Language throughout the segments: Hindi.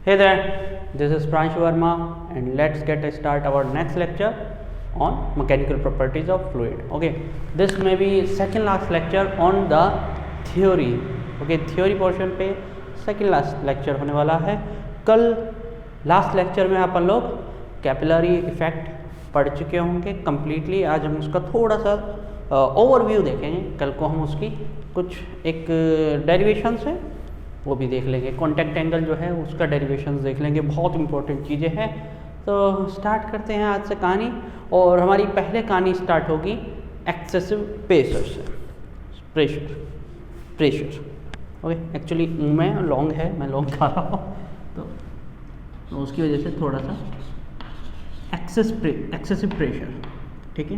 Hey there, this is Pranshu Verma and let's get start our next lecture on mechanical properties of fluid. Okay, this may be second last lecture on the theory. Okay, theory portion पे second last lecture होने वाला है. कल last lecture में अपन लोग कैपिलरी इफेक्ट पढ़ चुके होंगे completely. आज हम उसका थोड़ा सा ओवरव्यू देखेंगे. कल को हम उसकी कुछ एक डेरिवेशंस है वो भी देख लेंगे. कॉन्टैक्ट एंगल जो है उसका डेरिवेशंस देख लेंगे. बहुत इंपॉर्टेंट चीज़ें हैं. तो स्टार्ट करते हैं आज से कहानी. और हमारी पहले कहानी स्टार्ट होगी एक्सेसिव प्रेशर से. Pressure okay. एक्चुअली मैं लॉन्ग है, मैं लॉन्ग खा रहा हूँ तो उसकी वजह से थोड़ा सा एक्सेसिव प्रेशर. ठीक है.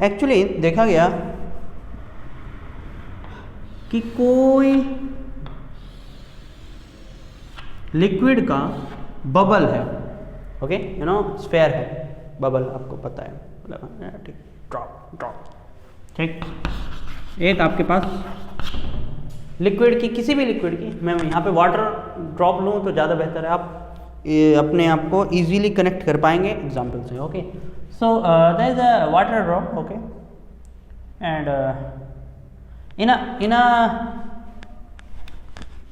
एक्चुअली देखा गया कि कोई लिक्विड का बबल है. ओके, यू नो स्फेयर है, बबल आपको पता है, मतलब ड्रॉप. ठीक. एक आपके पास लिक्विड की, किसी भी लिक्विड की, मैं यहाँ पे वाटर ड्रॉप लूँ तो ज़्यादा बेहतर है. आप अपने आप को इजीली कनेक्ट कर पाएंगे एग्जाम्पल से. Okay, so there is a water drop. Okay, and in a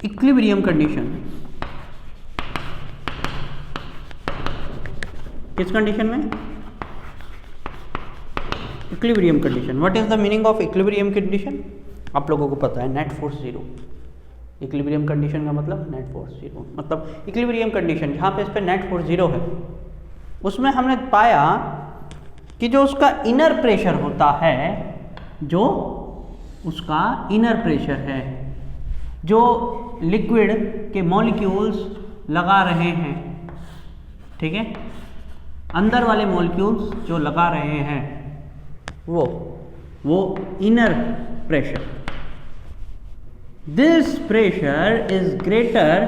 equilibrium condition, किस कंडीशन में? Equilibrium condition. What is the meaning of equilibrium condition? आप लोगों को पता है, net force zero. Equilibrium condition का मतलब नेट फोर्स जीरो. मतलब इक्विलिब्रियम कंडीशन जहाँ पे इस पर नेट फोर्स जीरो है, उसमें हमने पाया कि जो उसका इनर प्रेशर होता है, जो उसका इनर प्रेशर है, जो लिक्विड के मॉलिक्यूल्स लगा रहे हैं, ठीक है, अंदर वाले मॉलिक्यूल्स जो लगा रहे हैं, वो inner pressure. This pressure is greater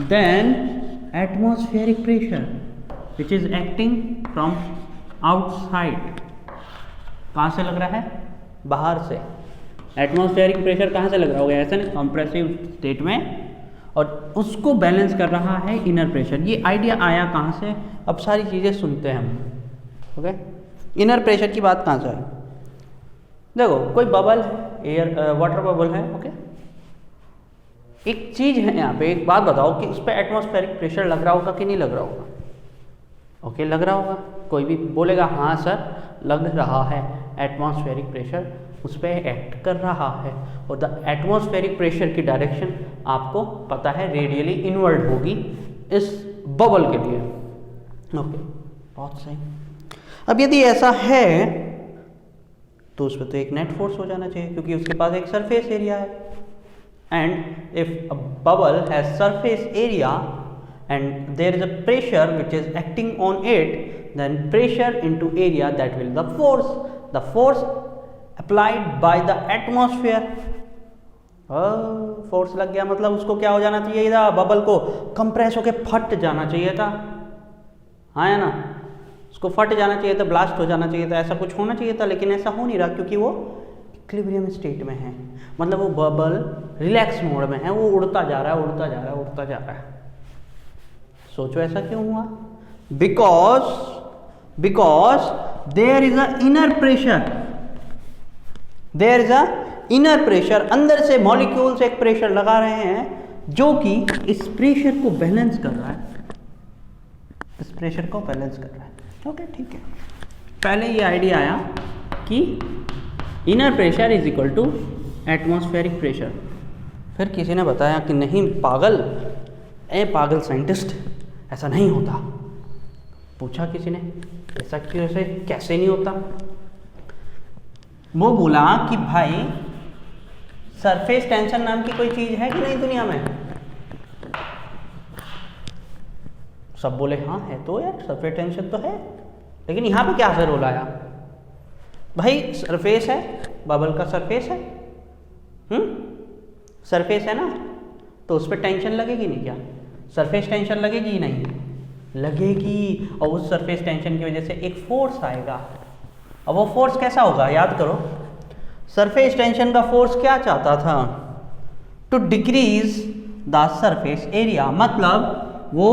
than atmospheric pressure which is acting from outside. कहाँ से लग रहा है? बाहर से. एटमॉस्फेरिक प्रेशर कहाँ से लग रहा होगा? ऐसा नहीं, कंप्रेसिव स्टेट में, और उसको बैलेंस कर रहा है इनर प्रेशर. ये आइडिया आया कहाँ से? अब सारी चीज़ें सुनते हैं हम. ओके, इनर प्रेशर की बात कहाँ से है? देखो, कोई बबल है, एयर वाटर बबल है. ओके, एक चीज़ है यहाँ पे, एक बात बताओ कि उस पर एटमॉस्फेरिक प्रेशर लग रहा होगा कि नहीं लग रहा होगा? ओके, लग रहा होगा. कोई भी बोलेगा हाँ सर लग रहा है, एटमॉस्फेरिक प्रेशर उस पर एक्ट कर रहा है. और द एटमॉस्फेरिक प्रेशर की डायरेक्शन आपको पता है रेडियली इनवर्ड होगी इस बबल के लिए. ओके, बहुत सही. अब यदि ऐसा है तो उस पर तो एक नेट फोर्स हो जाना चाहिए, क्योंकि उसके पास एक सरफेस एरिया है. And if a bubble has surface area and there is a pressure which is acting on it, then pressure into area, that will the force applied by the atmosphere. Force लग गया मतलब उसको क्या हो जाना चाहिए था? बबल को कंप्रेस होके फट जाना चाहिए था. हाँ या ना? उसको फट जाना चाहिए था, ब्लास्ट हो जाना चाहिए था, ऐसा कुछ होना चाहिए था. लेकिन ऐसा हो नहीं रहा, क्योंकि वो इक्विलिब्रियम स्टेट में है. मतलब वो बबल रिलैक्स मोड में है, वो उड़ता जा रहा है. सोचो ऐसा क्यों हुआ? Because there is a inner pressure. अंदर से मॉलिक्यूल्स एक प्रेशर लगा रहे हैं जो कि इस प्रेशर को बैलेंस कर रहा है. ओके, ठीक है. पहले ये आइडिया आया कि inner pressure is equal to atmospheric pressure. फिर किसी ने बताया कि नहीं पागल साइंटिस्ट, ऐसा नहीं होता. पूछा किसी ने, ऐसा क्यों, ऐसे कैसे नहीं होता? वो बोला कि भाई सरफेस टेंशन नाम की कोई चीज है कि नहीं दुनिया में? सब बोले हाँ है. तो यार सरफेस टेंशन तो है, लेकिन यहाँ पे क्या रोल आया? भाई सरफेस है, बबल का सरफेस है, सरफेस है ना, तो उस पर टेंशन लगेगी नहीं क्या? सरफेस टेंशन लगेगी नहीं? लगेगी. और उस सरफेस टेंशन की वजह से एक फोर्स आएगा. अब वो फोर्स कैसा होगा याद करो, सरफेस टेंशन का फोर्स क्या चाहता था, to decrease the surface area, मतलब वो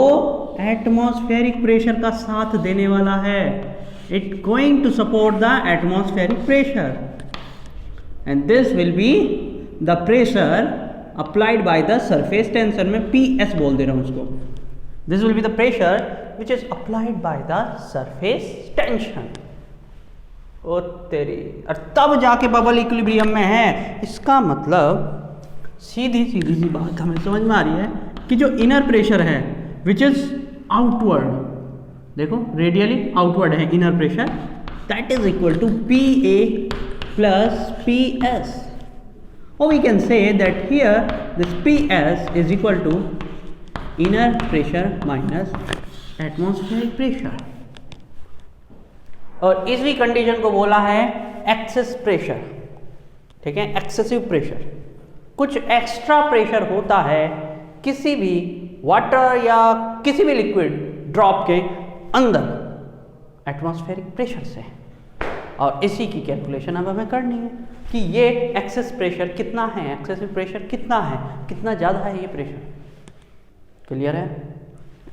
एटमॉस्फेरिक प्रेशर का साथ देने वाला है, it going to support the atmospheric pressure and this will be the pressure applied by the surface tension, में PS बोल दे रहा हूँ उसको, this will be the pressure which is applied by the surface tension. ओ तेरी, और तब जाके बबल इक्विलिब्रियम में है। इसका मतलब सीधी सीधी सी बात हमें समझ में आ रही है कि जो इनर प्रेशर है विच इज आउटवर्ड, देखो रेडियली आउटवर्ड है inner pressure, that is equal to PA plus PS, or we can say that here this PS is equal to inner pressure minus atmospheric pressure, और इसी कंडीशन को बोला है एक्सेस प्रेशर, ठीक है, एक्सेसिव प्रेशर। कुछ एक्स्ट्रा प्रेशर होता है किसी भी वाटर या किसी भी लिक्विड ड्रॉप के अंदर एटमॉस्फेरिक प्रेशर से, और इसी की कैलकुलेशन अब हमें करनी है कि ये एक्सेस प्रेशर कितना है, एक्सेसिव प्रेशर कितना है, कितना ज़्यादा है ये प्रेशर। क्लियर है,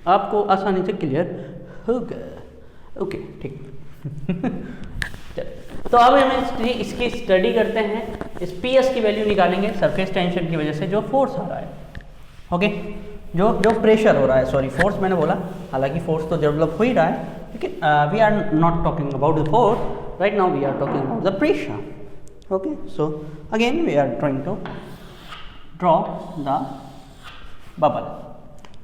आपको आसानी से क्लियर होगा, ओके ठीक। तो अब हम इसकी स्टडी करते हैं, इस PS की वैल्यू निकालेंगे सरफेस टेंशन की वजह से जो फोर्स आ रहा है, ओके, जो प्रेशर हो रहा है, सॉरी फोर्स मैंने बोला, हालांकि फोर्स तो डेवलप हो ही रहा है, लेकिन we are not talking about the force right now, we are talking about the pressure, okay, so again we are trying to draw the bubble,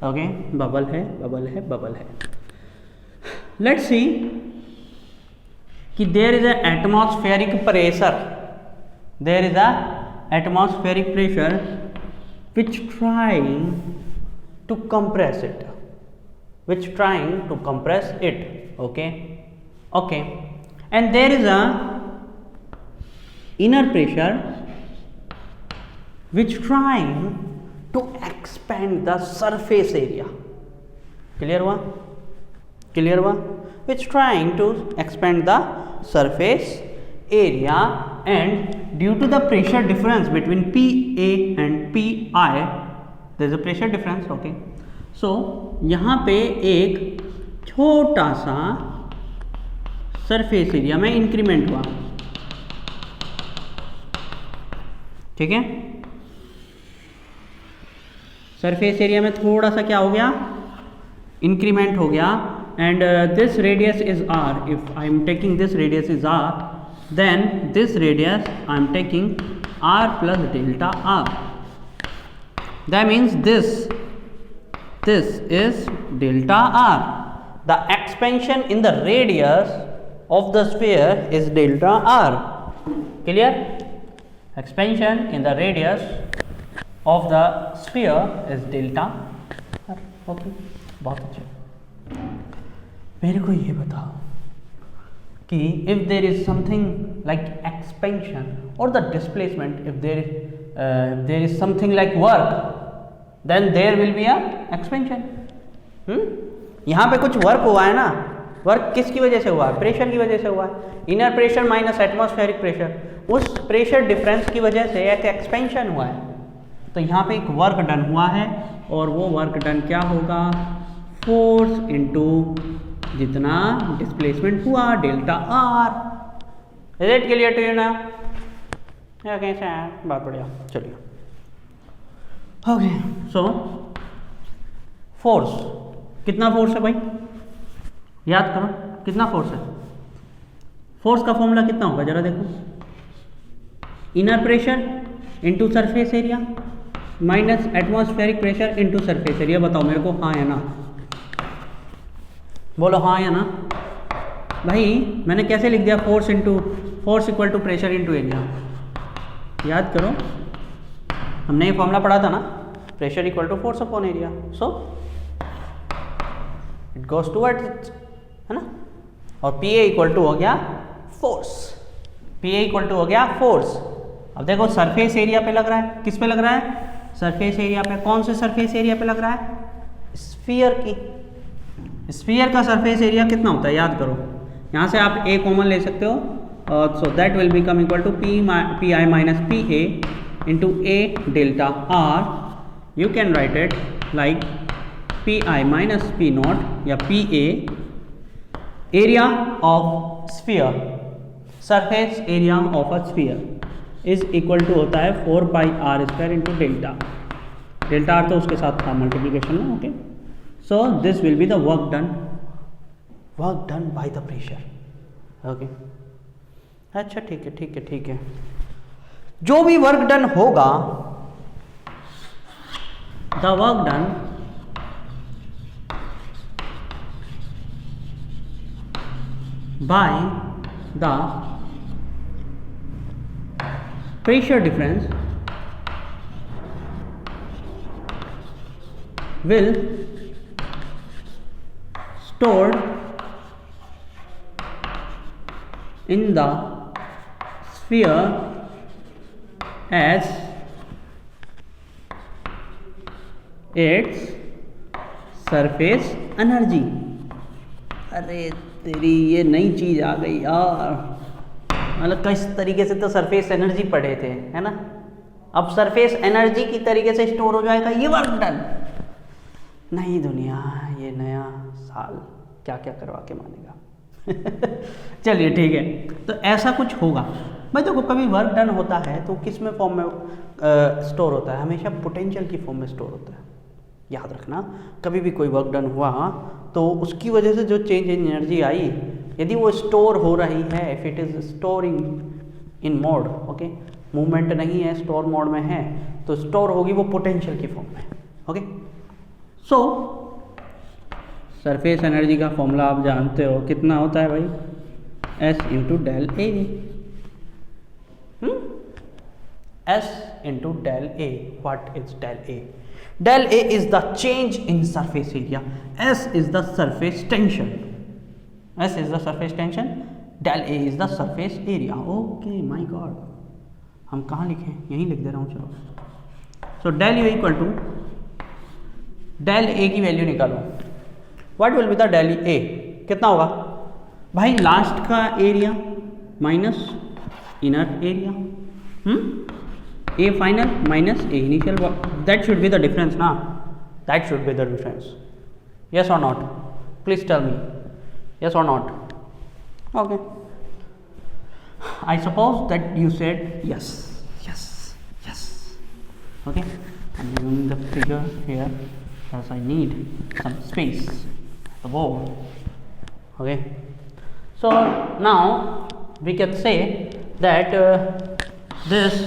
okay, bubble है, bubble है, bubble है। Let's see कि there is a atmospheric pressure, there is a atmospheric pressure which trying to compress it, which trying to compress it, okay, okay, and there is a inner pressure which trying to expand the surface area, clear हुआ, clear हुआ, which trying to expand the surface area, and due to the pressure difference between PA and PI, there is a pressure difference, okay, so यहाँ पे एक छोटा सा सरफेस एरिया में इंक्रीमेंट हुआ, ठीक है, सरफेस एरिया में थोड़ा सा क्या हो गया, इंक्रीमेंट हो गया, and this radius is R, if I am taking this radius is R, then this radius I am taking R plus delta R, that means this is delta R, the expansion in the radius of the sphere is delta R, clear, expansion in the radius of the sphere is delta R, okay, बहुत अच्छा। मेरे को ये बताओ कि if there is something like expansion or the displacement, if there is something like work, then there will be a expansion, यहाँ पे कुछ वर्क हुआ है ना, वर्क किसकी वजह से हुआ है, प्रेशर की वजह से हुआ है, inner pressure minus atmospheric pressure, उस प्रेशर डिफरेंस की वजह से एक एक्सपेंशन हुआ है, तो यहाँ पे एक वर्क डन हुआ है, और वो वर्क डन क्या होगा, फोर्स इनटू जितना डिस्प्लेसमेंट हुआ delta R, is it clear to you ना, या कैसे है, बहुत बढ़िया, चलिए, ओके, सो फोर्स, कितना फोर्स है भाई, याद करो कितना फोर्स है, फोर्स का फॉर्मूला कितना होगा जरा देखो, inner pressure into surface area minus atmospheric pressure into surface area, बताओ मेरे को हाँ या ना, बोलो हाँ या ना। भाई मैंने कैसे लिख दिया, force equal to pressure into area, याद करो हमने ये फॉर्मूला पढ़ा था ना, pressure equal to force upon area, so it goes towards, है ना, और PA इक्वल टू हो गया फोर्स, PA इक्वल टू हो गया फोर्स। अब देखो सरफेस एरिया पे लग रहा है, किस पे लग रहा है, सरफेस एरिया पे, कौन से सरफेस एरिया पे लग रहा है, स्फीयर की, स्फीयर का सरफेस एरिया कितना होता है याद करो, यहाँ से आप A कॉमन ले सकते हो, so that will become equal to pi minus pa into a delta r. You can write it like pi minus p naught या pa area of sphere, surface area of a sphere is equal to होता है 4 pi r square into delta r तो उसके साथ था मल्टीप्लिकेशन में. Okay, so this will be the work done by the pressure. Okay, अच्छा ठीक है. जो भी वर्क डन होगा, the work done by the pressure difference will stored in the sphere as its surface energy. अरे तेरी ये नई चीज आ गई यार, मतलब किस तरीके से तो सरफेस एनर्जी पढ़े थे, है ना. अब सरफेस एनर्जी की तरीके से स्टोर हो जाएगा ये वर्क डन. नई दुनिया, ये नया साल क्या क्या करवा के मानेगा. चलिए ठीक है, तो ऐसा कुछ होगा. भाई देखो, कभी वर्क डन होता है तो किस में फॉर्म में स्टोर होता है? हमेशा पोटेंशियल की फॉर्म में स्टोर होता है. याद रखना, कभी भी कोई वर्क डन हुआ तो उसकी वजह से जो चेंज इन एनर्जी आई, यदि वो स्टोर हो रही है, if it is storing in mode, okay, movement नहीं है, स्टोर मोड में है, तो स्टोर होगी वो पोटेंशियल की फॉर्म में. ओके, सो सरफेस एनर्जी का फॉर्मूला आप जानते हो, कितना होता है भाई? S into del A. S into del A. What is del A? Del A is the change in surface area. S is the surface tension. S is the surface tension, del A is the surface area. Okay, my God, हम कहाँ लिखें? यहीं लिख दे रहा हूँ. चलो, so del U equal to del A की वैल्यू निकालो. What will be the del A? कितना होगा भाई? लास्ट का area minus inner area. A final minus A initial. That should be the difference, ना? That should be the difference. Yes or not? Please tell me. Yes or not? Okay. I suppose that you said yes. Okay. I'm using the figure here as I need some space at the board. Okay. So now we can say that this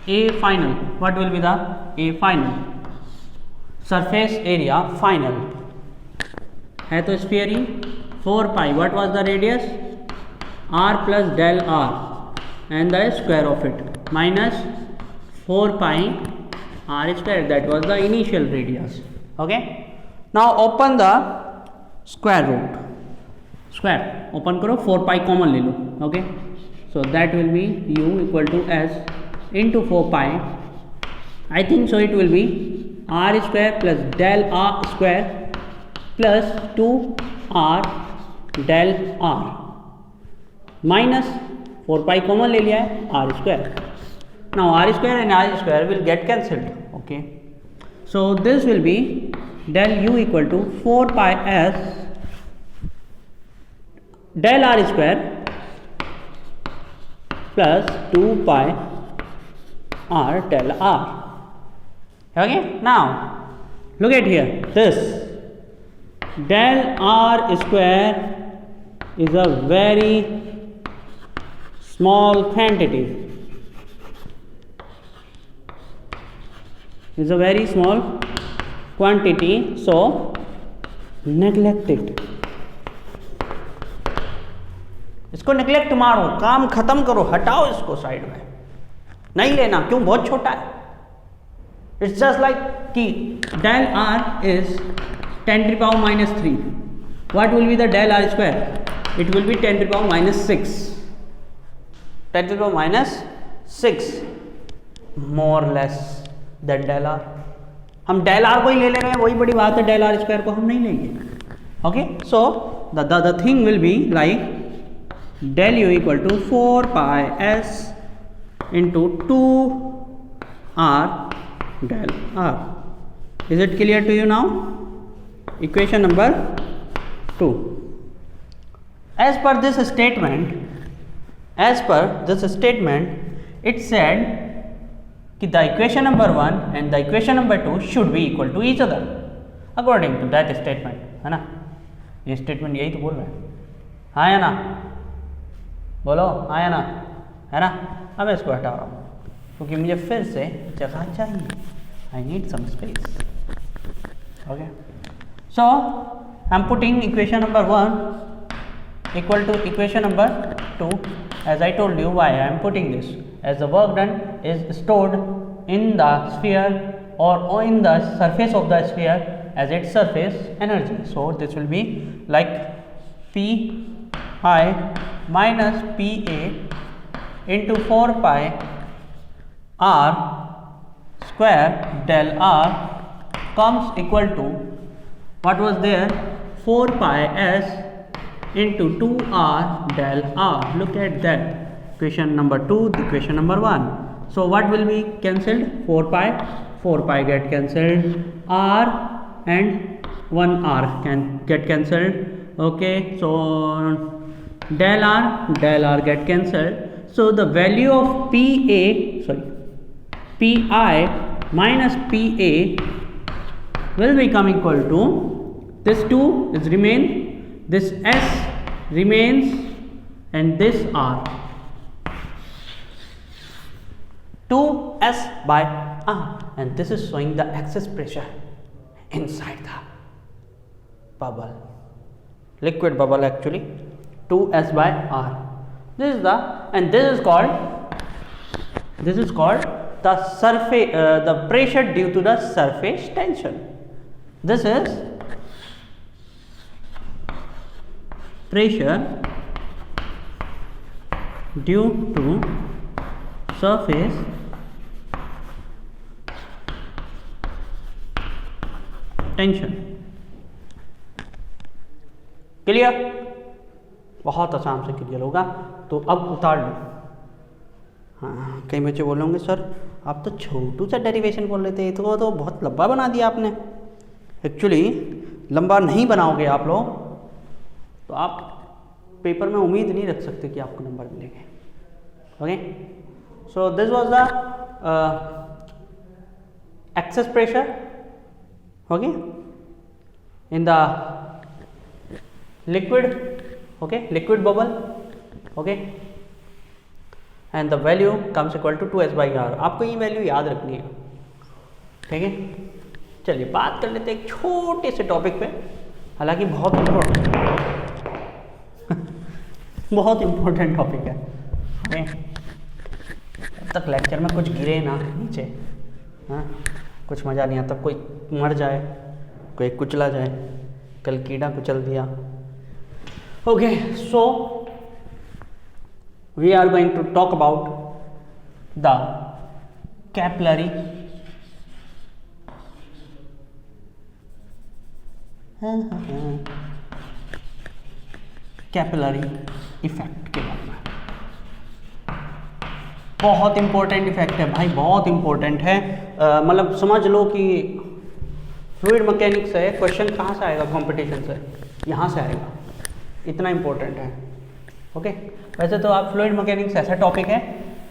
A final. What will be the A final? Surface area final. है तो स्फीयर ही 4 pi. What was the radius? r plus del r and the square of it minus 4 pi r square. That was the initial radius. Okay, now open the square root. Square open करो, 4 पाई कॉमन ले लो. Okay, so that will be u equal to s into 4 pi. I think so it will be r square plus del r square plus 2r del r minus 4 pi common ले लिया है, r square. Now r square and r square will get cancelled. Okay, so this will be del u equal to 4 pi s del r square plus 2 pi r del r. Okay, now look at here, this del r square is a very small quantity. Is a very small quantity, so neglect it. इसको नेग्लेक्ट मारो, काम खत्म करो, हटाओ इसको साइड में, नहीं लेना. क्यों? बहुत छोटा है. इट्स जस्ट लाइक कि del r is 10 to the power minus 3. What will be the del r square? It will be 10 to the power minus 6. 10 to the power minus 6 more less than del r. हम del r को ही ले ले रहे हैं, वही बड़ी बात है. del r स्क्वायर को हम नहीं लेंगे. Okay, so the thing will be like del u equal to 4 pi s into 2 r del r. Is it clear to you now? Equation number 2. As per this statement, it said कि the equation number 1 and the equation number 2 should be equal to each other according to that statement, है ना? ये स्टेटमेंट यही तो बोल रहा है, हाँ या ना? बोलो हाँ या ना, है ना? अब मैं इसको हटा रहा हूँ क्योंकि मुझे फिर से जगह चाहिए. I need some space. Okay, so I am putting equation number 1 equal to equation number 2. As I told you, why I am putting this, as the work done is stored in the sphere or in the surface of the sphere as its surface energy. So this will be like P I minus PA into 4 pi r square del r comes equal to what was there, 4 pi s into 2r del r. Look at that, equation number 2, the equation number 1. So what will be cancelled? 4 pi get cancelled, r and 1 r can get cancelled. Okay, so del r get cancelled. So the value of pi minus pa will become equal to, this 2 is remain, this s remains, and this r, 2s by r, and this is showing the excess pressure inside the bubble, liquid bubble actually, 2s by r. This is the, and this is called the surface, the pressure due to the surface tension. This is pressure due to surface tension. Clear? बहुत आसान से क्लियर होगा. तो अब उतार लो. हाँ, कई बच्चे बोलेंगे सर आप तो छोटू सा डेरिवेशन बोल रहे थे, तो बहुत लंबा बना दिया आपने. एक्चुअली लंबा नहीं बनाओगे आप लोग तो आप पेपर में उम्मीद नहीं रख सकते कि आपको नंबर मिलेंगे. Okay, so this was the excess pressure, okay, in the liquid, okay, liquid bubble, okay, and the value comes equal to 2s by r. आपको ये वैल्यू याद रखनी है. ठीक है, चलिए बात कर लेते हैं एक छोटे से टॉपिक पे, हालांकि बहुत इम्पोर्टेंट टॉपिक है. तब तक लेक्चर में कुछ गिरे ना नीचे, हाँ, कुछ मज़ा नहीं आता. कोई मर जाए, कोई कुचला जाए, कल कीड़ा कुचल दिया. Okay, so we are going to talk about the capillary effect के बारे में. बहुत इंपॉर्टेंट इफेक्ट है भाई, बहुत इंपॉर्टेंट है. मतलब समझ लो कि फ्लूइड मैकेनिक्स है, क्वेश्चन कहाँ से आएगा? कंपटीशन से, यहाँ से आएगा. इतना इंपॉर्टेंट है. ओके, वैसे तो आप फ्लूइड मैकेनिक्स ऐसा टॉपिक है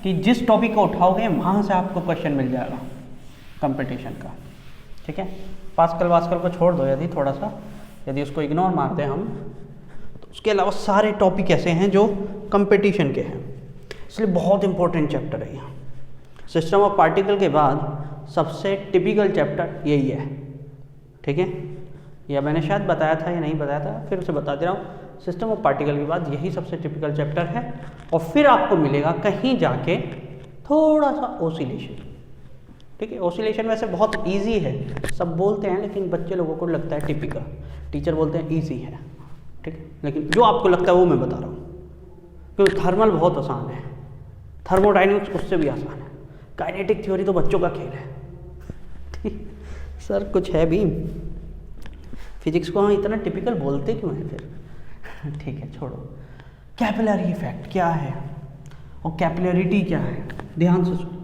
कि जिस टॉपिक को उठाओगे वहाँ से आपको क्वेश्चन मिल जाएगा कंपटीशन का. ठीक है, पास्कल वास्कल को छोड़ दो यदि थोड़ा सा, यदि उसको इग्नोर मारते हैं हम, तो उसके अलावा सारे टॉपिक ऐसे हैं जो कंपटीशन के हैं. इसलिए बहुत इंपॉर्टेंट चैप्टर है. यहाँ सिस्टम ऑफ पार्टिकल के बाद सबसे टिपिकल चैप्टर यही है. ठीक है, या मैंने शायद बताया था या नहीं बताया था, फिर उसे बता दे रहा हूँ. सिस्टम ऑफ पार्टिकल के बाद यही सबसे टिपिकल चैप्टर है. और फिर आपको मिलेगा कहीं जाके थोड़ा सा ओसिलेशन. ठीक है, ओसिलेशन वैसे बहुत इजी है, सब बोलते हैं, लेकिन बच्चे लोगों को लगता है टिपिकल, टीचर बोलते हैं इजी है. ठीक है, लेकिन जो आपको लगता है वो मैं बता रहा हूँ. क्योंकि थर्मल बहुत आसान है, थर्मोडाइनमिक्स उससे भी आसान है, काइनेटिक थ्योरी तो बच्चों का खेल है. ठीक, सर कुछ है भी, फिजिक्स को हम इतना टिपिकल बोलते क्यों हैं फिर? ठीक है, छोड़ो. कैपिलरी इफेक्ट क्या है और कैपिलरिटी क्या है, ध्यान से सुनो।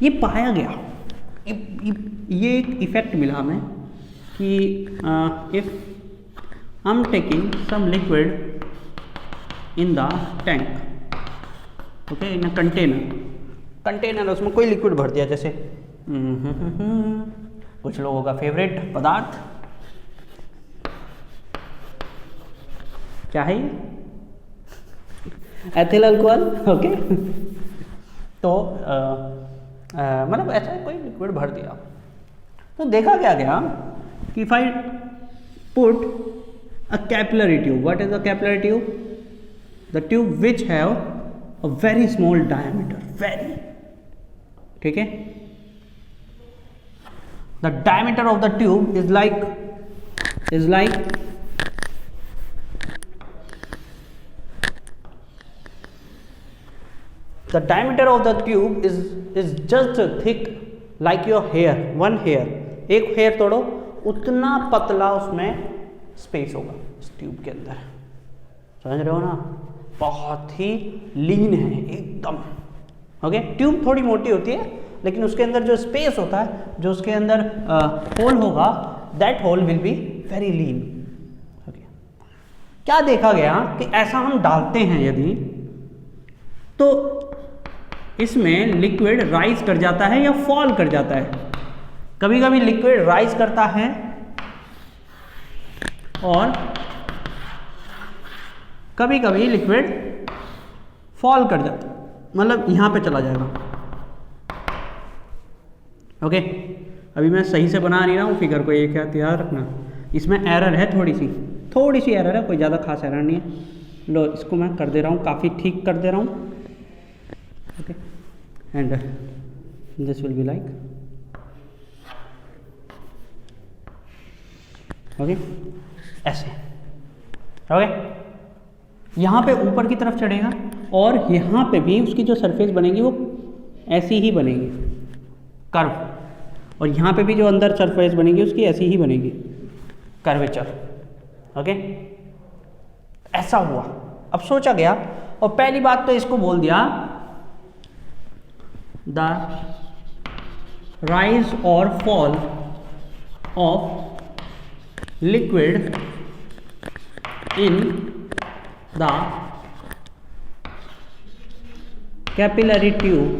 ये पाया गया, ये एक इफेक्ट मिला हमें कि if I am taking some liquid in the tank, okay, in a container, उसमें कोई लिक्विड भर दिया, जैसे कुछ लोगों का फेवरेट पदार्थ क्या है, एथिल अल्कोहल, ओके। तो मतलब ऐसा कोई लिक्विड भर दिया, तो देखा क्या गया कि if I put a capillary tube, what is a capillary tube, the tube which have a very small diameter, very, ठीक है, the diameter of the tube is like the diameter of the tube is just thick like your hair, one hair, एक हेयर तोड़ो उतना पतला उसमें स्पेस होगा इस ट्यूब के अंदर, समझ रहे हो ना, बहुत ही लीन है एकदम, ओके। ट्यूब थोड़ी मोटी होती है लेकिन उसके अंदर जो स्पेस होता है, जो उसके अंदर होल होगा, that hole will be very lean, okay. क्या देखा गया कि ऐसा हम डालते हैं यदि, तो इसमें लिक्विड राइज कर जाता है या फॉल कर जाता है। कभी कभी लिक्विड राइज करता है और कभी कभी लिक्विड फॉल कर जाता है, मतलब यहां पे चला जाएगा, ओके। अभी मैं सही से बना नहीं रहा हूं फिगर को, ये क्या याद रखना, इसमें एरर है, थोड़ी सी एरर है, कोई ज़्यादा खास एरर नहीं है। लो इसको मैं कर दे रहा हूँ, काफ़ी ठीक कर दे रहा हूँ, okay, and this will be like, okay, ऐसे, okay, यहाँ पे ऊपर की तरफ चढ़ेगा और यहाँ पे भी उसकी जो सरफेस बनेगी वो ऐसी ही बनेगी, कर्व, और यहाँ पे भी जो अंदर सरफेस बनेगी उसकी ऐसी ही बनेगी, कर्वेचर, ओके। ऐसा हुआ, अब सोचा गया, और पहली बात तो इसको बोल दिया the rise or fall of liquid in the capillary tube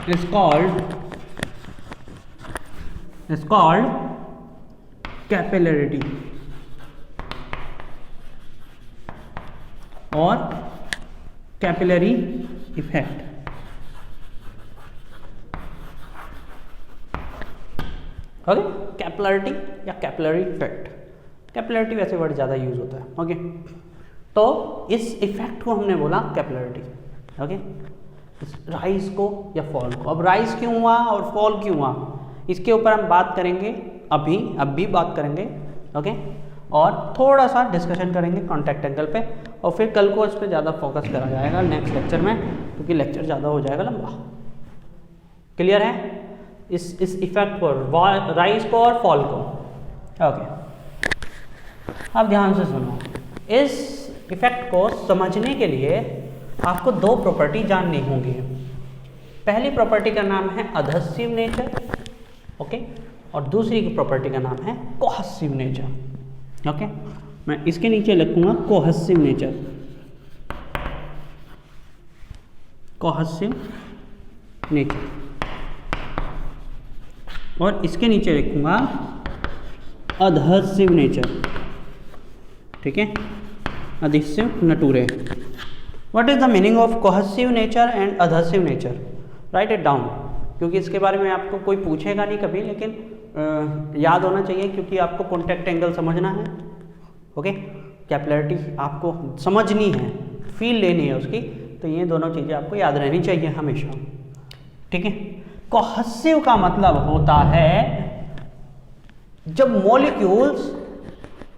is called capillarity or capillary effect, okay. Capillarity या कैपिलरी इफेक्ट, कैपिलरिटी वैसे वर्ड ज़्यादा यूज होता है, ओके। तो इस इफेक्ट को हमने बोला कैपिलरिटी, ओके, राइज को या फॉल को। अब राइज क्यों हुआ और फॉल क्यों हुआ, इसके ऊपर हम बात करेंगे, अब भी बात करेंगे, ओके, और थोड़ा सा डिस्कशन करेंगे कॉन्टैक्ट एंगल पे, और फिर कल को इस पर ज़्यादा फोकस करा जाएगा नेक्स्ट लेक्चर में, क्योंकि लेक्चर ज़्यादा हो जाएगा लंबा। क्लियर है इस इफेक्ट को, राइज को और फॉल को, ओके। अब ध्यान से सुनो, इस इफेक्ट को समझने के लिए आपको दो प्रॉपर्टी जाननी होंगी। पहली प्रॉपर्टी का नाम है अधसिव नेचर, ओके, और दूसरी की प्रॉपर्टी का नाम है कोहेसिव नेचर, ओके। मैं इसके नीचे लिखूंगा कोहेसिव नेचर, कोहेसिव नेचर, और इसके नीचे लिखूंगा अधसिव नेचर, ठीक है, adhesive nature. What is the meaning of cohesive nature and adhesive nature, write it down, क्योंकि इसके बारे में आपको कोई पूछेगा नहीं कभी, लेकिन याद होना चाहिए, क्योंकि आपको कॉन्टैक्ट एंगल समझना है, ओके, कैपिलरिटी आपको समझनी है, फील लेनी है उसकी, तो ये दोनों चीज़ें आपको याद रहनी चाहिए हमेशा, ठीक है। कोहेसिव का मतलब होता है जब मॉलिक्यूल्स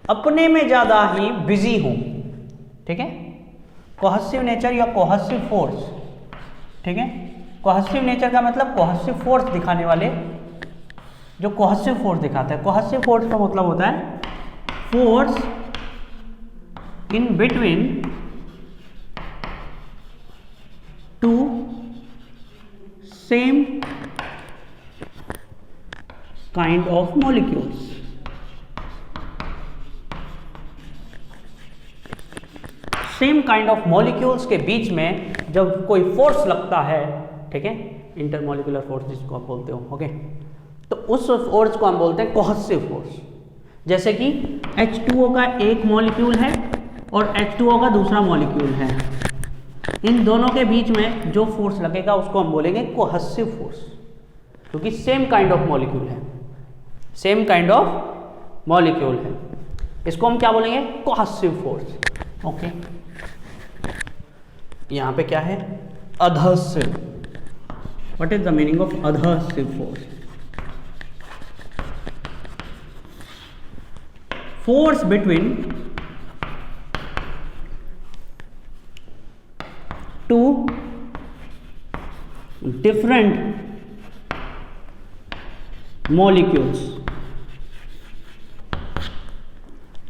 अपने में ज़्यादा ही बिजी हों, ठीक है, कोहेसिव नेचर या कोहेसिव फोर्स, ठीक है। कोहेसिव नेचर का मतलब कोहेसिव फोर्स दिखाने वाले, जो कोहेसिव फोर्स दिखाता है, कोहेसिव फोर्स का मतलब होता है force in between two same kind of molecules. Same kind of molecules के बीच में जब कोई फोर्स लगता है, ठीक है, इंटरमॉलिक्यूलर फोर्स जिसको आप बोलते हो, ओके, तो उस फोर्स को हम बोलते हैं कोहेसिव फोर्स। जैसे कि H2O का एक मॉलिक्यूल है और H2O का दूसरा मॉलिक्यूल है, इन दोनों के बीच में जो फोर्स लगेगा उसको हम बोलेंगे कोहेसिव फोर्स, क्योंकि सेम काइंड ऑफ मॉलिक्यूल है, सेम काइंड ऑफ मॉलिक्यूल है, इसको हम क्या बोलेंगे, कोहेसिव फोर्स। ओके, यहाँ पे क्या है, adhesive. What is the meaning of adhesive force? Force between two different molecules,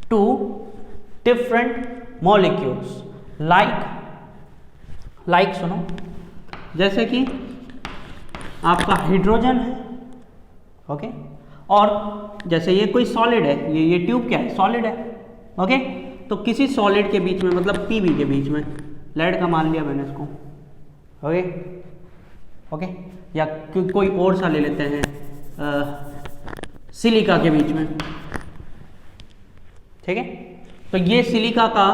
two different molecules, like सुनो, जैसे कि आपका हाइड्रोजन है, ओके, और जैसे ये कोई सॉलिड है, ये ट्यूब क्या है, सॉलिड है, ओके, तो किसी सॉलिड के बीच में, मतलब पीबी के बीच में, लेड का मान लिया मैंने इसको, ओके ओके, या कोई और सा ले लेते हैं, सिलिका के बीच में, ठीक है, तो ये सिलिका का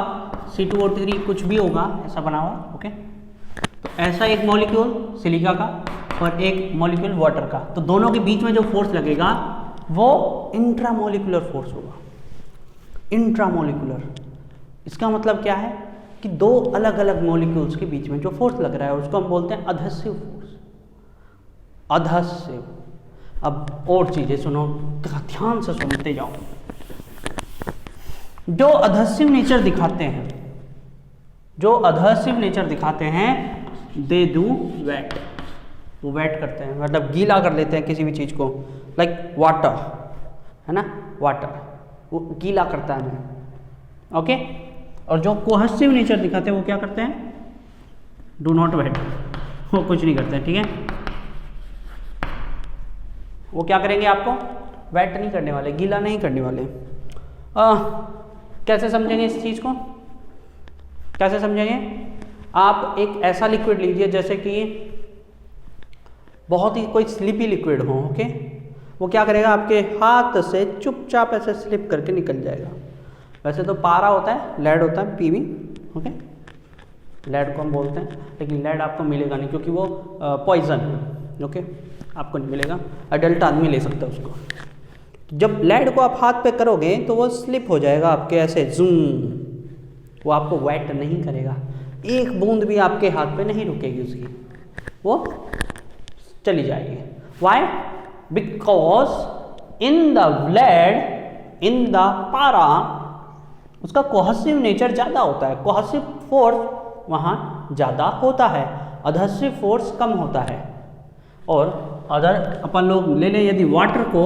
C2O3 कुछ भी होगा ऐसा बना हुआ, ओके, तो ऐसा एक मॉलिक्यूल सिलिका का और एक मॉलिक्यूल वाटर का, तो दोनों के बीच में जो फोर्स लगेगा वो इंट्रामोलिकुलर फोर्स होगा, इंट्रामोलिकुलर। इसका मतलब क्या है कि दो अलग अलग मॉलिक्यूल्स के बीच में जो फोर्स लग रहा है उसको हम बोलते हैं अधेसिव फोर्स, अधेसिव। अब और चीजें सुनो, ध्यान से सुनते जाओ। जो अधेसिव नेचर दिखाते हैं, जो अधेसिव नेचर दिखाते हैं, दे डू वेट, वो वेट करते हैं, मतलब गीला कर लेते हैं किसी भी चीज को, लाइक वाटर है ना, वाटर वो गीला करता है हमें, ओके। और जो कोहेसिव नेचर दिखाते हैं वो क्या करते हैं, डू नॉट वेट, वो कुछ नहीं करते हैं, ठीक है, वो क्या करेंगे, आपको वेट नहीं करने वाले, गीला नहीं करने वाले। कैसे समझेंगे इस चीज़ को, कैसे समझेंगे? आप एक ऐसा लिक्विड लीजिए जैसे कि बहुत ही कोई स्लिपी लिक्विड हो, ओके, वो क्या करेगा, आपके हाथ से चुपचाप ऐसे स्लिप करके निकल जाएगा। वैसे तो पारा होता है, लेड होता है, पीवी, ओके, लेड को हम बोलते हैं, लेकिन लेड आपको मिलेगा नहीं क्योंकि वो पॉइजन है, ओके, आपको नहीं मिलेगा, अडल्ट आदमी ले सकता है उसको। जब लेड को आप हाथ पे करोगे तो वो स्लिप हो जाएगा आपके ऐसे जूम, वो आपको वेट नहीं करेगा, एक बूंद भी आपके हाथ पे नहीं रुकेगी उसकी, वो चली जाएगी। Why? Because in the lead, in the पारा, उसका कोहेसिव नेचर ज़्यादा होता है, कोहेसिव फोर्स वहाँ ज़्यादा होता है, अधेसिव फोर्स कम होता है। और अदर अपन लोग ले लें यदि वाटर को,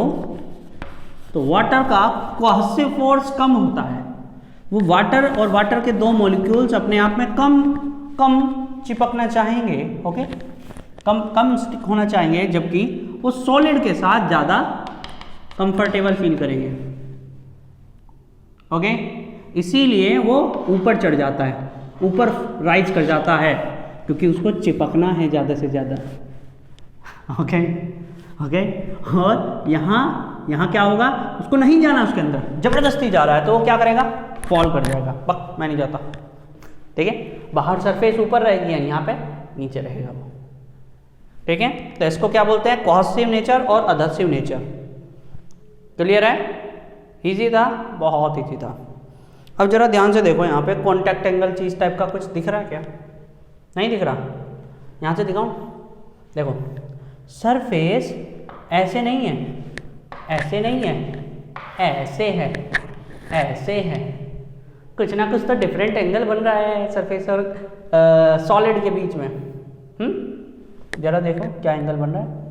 तो वाटर का कोहेसिव फोर्स कम होता है, वो वाटर और वाटर के दो मॉलिक्यूल्स अपने आप में कम चिपकना चाहेंगे, ओके, कम स्टिक होना चाहेंगे, जबकि वो सॉलिड के साथ ज़्यादा कंफर्टेबल फील करेंगे, ओके, इसीलिए वो ऊपर चढ़ जाता है, ऊपर राइज कर जाता है, क्योंकि उसको चिपकना है ज़्यादा से ज़्यादा, ओके ओके। और यहाँ क्या होगा, उसको नहीं जाना उसके अंदर, जबरदस्ती जा रहा है तो वो क्या करेगा, फॉल कर जाएगा, बक मैं नहीं जाता, ठीक है, बाहर सरफेस ऊपर रहेगी, यहाँ पे नीचे रहेगा वो, ठीक है। तो इसको क्या बोलते हैं, कोहेसिव नेचर और अधेसिव नेचर। क्लियर है? इजी था, बहुत इजी था। अब जरा ध्यान से देखो, यहाँ पे कॉन्टैक्ट एंगल चीज टाइप का कुछ दिख रहा है क्या? नहीं दिख रहा? यहाँ से दिखाऊं, देखो सरफेस ऐसे नहीं है, ऐसे नहीं है, ऐसे है, ऐसे है, कुछ ना कुछ तो डिफरेंट एंगल बन रहा है सरफेस और सॉलिड के बीच में। जरा देखो क्या एंगल बन रहा है।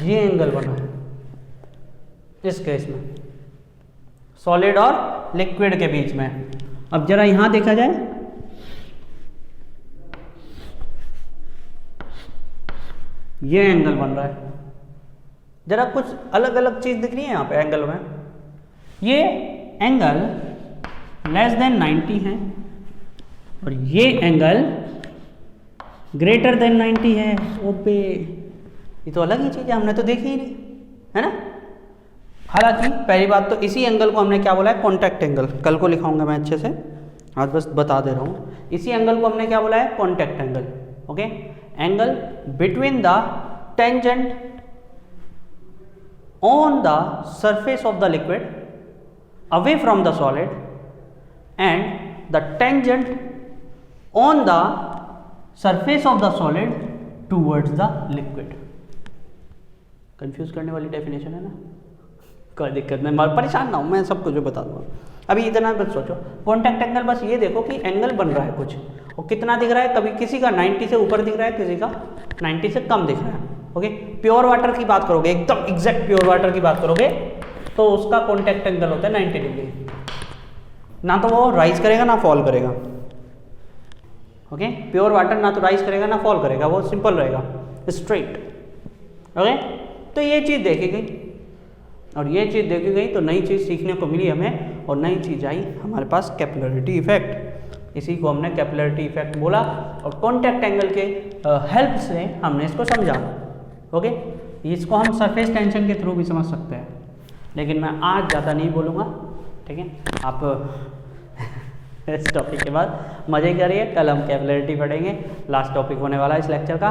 ये एंगल बना है इस केस में, सॉलिड और लिक्विड के बीच में। अब जरा यहां देखा जाए, ये एंगल बन रहा है, जरा कुछ अलग अलग चीज दिख रही है यहाँ पे एंगल में। ये एंगल लेस देन 90 है और ये एंगल ग्रेटर देन 90 है। ओबे, ये तो अलग ही चीज है, हमने तो देखी ही नहीं, है ना। हालांकि पहली बात तो इसी एंगल को हमने क्या बोला है, कॉन्टैक्ट एंगल। कल को लिखाऊंगा मैं अच्छे से, आज बस बता दे रहा हूँ। इसी एंगल को हमने क्या बोला है, contact angle. Okay, angle between the tangent on the surface of the liquid away from the solid and the tangent on the surface of the solid towards the liquid। Confuse करने वाली डेफिनेशन है ना, कोई दिक्कत नहीं, परेशान ना हो, मैं सब कुछ बता दूंगा। अभी इतना बस सोचो, कॉन्टैक्ट एंगल, बस ये देखो कि एंगल बन रहा है कुछ, और कितना दिख रहा है, कभी किसी का 90 से ऊपर दिख रहा है, किसी का 90 से कम दिख रहा है। ओके, प्योर वाटर की बात करोगे, एकदम एग्जैक्ट प्योर वाटर की बात करोगे तो उसका कॉन्टैक्ट एंगल होता है 90 डिग्री, ना तो वो राइज करेगा ना फॉल करेगा। ओके, प्योर वाटर ना तो राइज करेगा ना फॉल करेगा, वो सिंपल रहेगा, स्ट्रेट। ओके, तो ये चीज़ देखी गई, और ये चीज़ देखी गई तो नई चीज़ सीखने को मिली हमें, और नई चीज़ आई हमारे पास कैपिलरिटी इफेक्ट। इसी को हमने कैपिलरिटी इफेक्ट बोला, और कॉन्टैक्ट एंगल के हेल्प से हमने इसको समझा। ओके, इसको हम सरफेस टेंशन के थ्रू भी समझ सकते हैं, लेकिन मैं आज ज़्यादा नहीं बोलूँगा। ठीक है, आप इस टॉपिक के बाद मज़े करिए, कल हम कैपिलरिटी पढ़ेंगे, लास्ट टॉपिक होने वाला है इस लेक्चर का,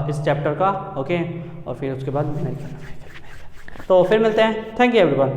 इस चैप्टर का। ओके, और फिर उसके बाद तो फिर मिलते हैं। Thank you everyone.